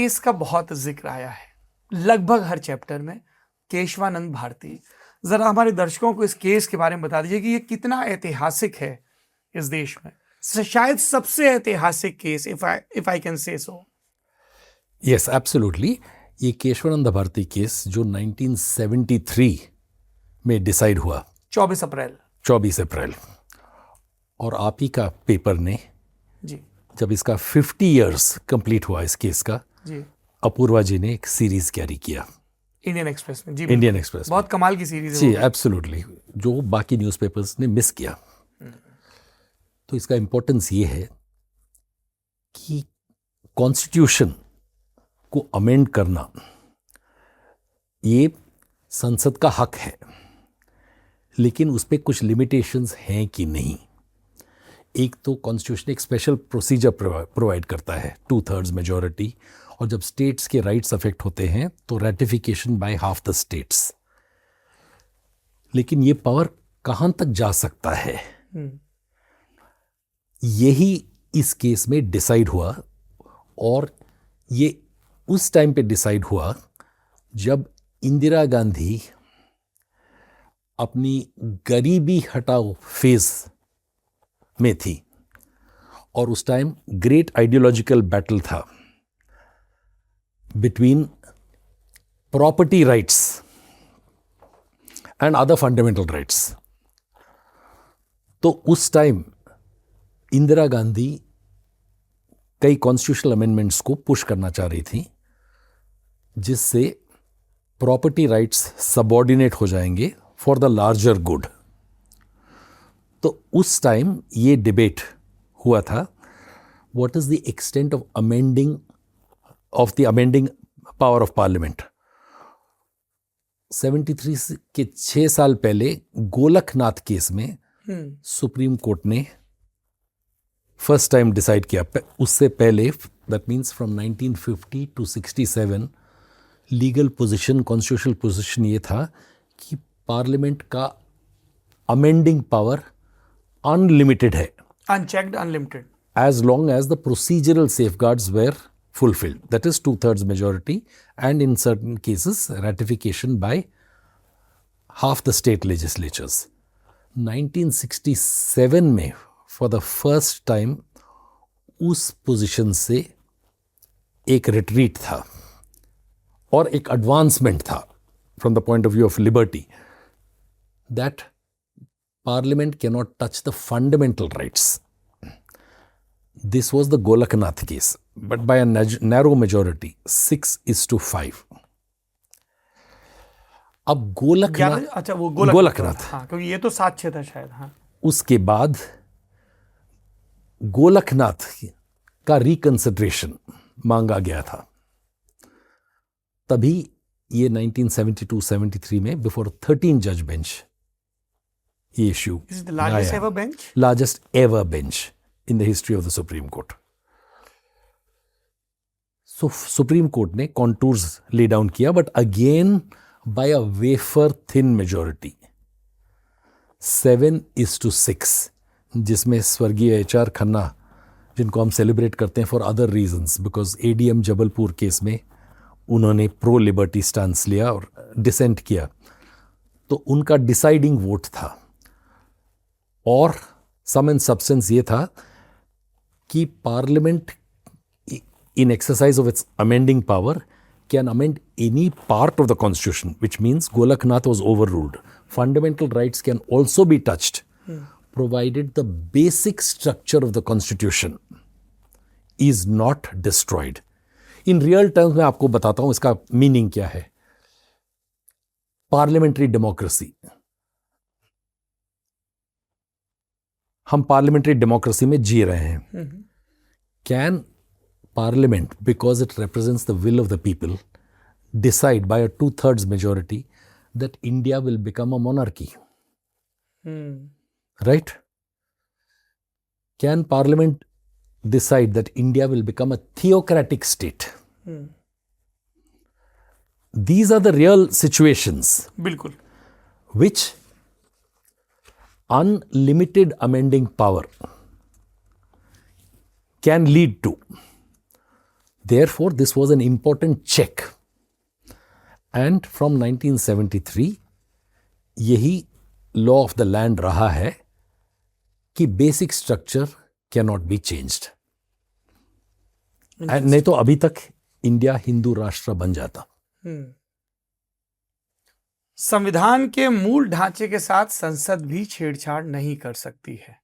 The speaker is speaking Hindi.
केस का बहुत जिक्र आया है लगभग हर चैप्टर में, केशवानंद भारती। जरा हमारे दर्शकों को इस केस के बारे में बता दीजिए कि ये कितना ऐतिहासिक है इस देश में, शायद सबसे ऐतिहासिक case, if I can say so. Yes, absolutely. ये केशवानंद भारती केस जो 1973 में डिसाइड हुआ, 24 अप्रैल, और आप ही का पेपर ने जी, जब इसका 50 इयर्स कंप्लीट हुआ इस केस का जी, अपूर्वा जी ने एक सीरीज कैरी किया इंडियन एक्सप्रेस में। जी, इंडियन एक्सप्रेस बहुत कमाल की सीरीज है जी, वो। एब्सोल्युटली, जो बाकी न्यूज़पेपर्स ने मिस किया। तो इसका इंपॉर्टेंस ये है कि कॉन्स्टिट्यूशन को अमेंड करना ये संसद का हक है, लेकिन उस पर कुछ लिमिटेशंस हैं कि नहीं। एक तो कॉन्स्टिट्यूशन एक स्पेशल प्रोसीजर प्रोवाइड करता है, 2/3 मेजॉरिटी, और जब स्टेट्स के राइट्स अफेक्ट होते हैं तो ratification by half the states. लेकिन ये पावर कहां तक जा सकता है, यही इस केस में डिसाइड हुआ। और ये उस टाइम पे डिसाइड हुआ जब इंदिरा गांधी अपनी गरीबी हटाओ फेज में थी, और उस टाइम ग्रेट आइडियोलॉजिकल बैटल था between property rights and other fundamental rights. तो उस टाइम इंदिरा गांधी कई कॉन्स्टिट्यूशनल अमेंडमेंट्स को पुश करना चाह रही थी, जिससे प्रॉपर्टी राइट्स सबऑर्डिनेट हो जाएंगे फॉर द लार्जर गुड। तो उस टाइम ये डिबेट हुआ था, what is the extent of amending power of Parliament. 73 के 6 साल पहले गोलकनाथ केस में सुप्रीम कोर्ट ने फर्स्ट टाइम डिसाइड किया। उससे पहले, that means from 1950 to 67, legal position, constitutional position ये था कि पार्लियामेंट का अमेंडिंग पावर अनलिमिटेड है, unchecked, unlimited, as long as the procedural safeguards were fulfilled. That is 2/3 majority, and in certain cases ratification by half the state legislatures. 1967 में for the first time उस पोजीशन से एक रिट्रीट था और एक एडवांसमेंट था from the point of view of liberty, that parliament cannot touch the fundamental rights. This was the Golaknath case, but by a narrow majority, 6:5. अब गोलकनाथ, अच्छा वो गोलकनाथ, हाँ, क्योंकि ये तो 7-6 था शायद। हाँ, उसके बाद गोलकनाथ का रिकंसिडरेशन मांगा गया था। तभी ये 1972-73 में बिफोर 13 जज बेंच ये issue, largest ever bench in the history of the Supreme Court. So Supreme Court ने contours lay down किया, but again by a wafer thin majority, 7:6, जिसमें स्वर्गीय HR खन्ना, जिनको हम सेलिब्रेट करते हैं for other reasons, because ADM Jabalpur case में उन्होंने प्रो लिबर्टी स्टांस लिया और डिसेंट किया, तो उनका डिसाइडिंग वोट था। और सम एंड सब्सटेंस ये था कि parliament in exercise of its amending power can amend any part of the constitution, which means Golaknath was overruled. Fundamental rights can also be touched, provided the basic structure of the constitution is not destroyed. In real terms मैं आपको बताता हूं इसका मीनिंग क्या है। पार्लियामेंट्री डेमोक्रेसी, हम पार्लियामेंट्री डेमोक्रेसी में जी रहे हैं। Can Parliament, because it represents the will of the people, decide by a 2/3 majority that India will become a monarchy? Right? Can Parliament decide that India will become a theocratic state? These are the real situations बिल्कुल, which unlimited amending power can lead to. Therefore, this was an important check. And from 1973, यही law of the land रहा है कि basic structure cannot be changed. And नहीं तो अभी तक इंडिया हिंदू राष्ट्र बन जाता. संविधान के मूल ढांचे के साथ संसद भी छेड़छाड़ नहीं कर सकती है.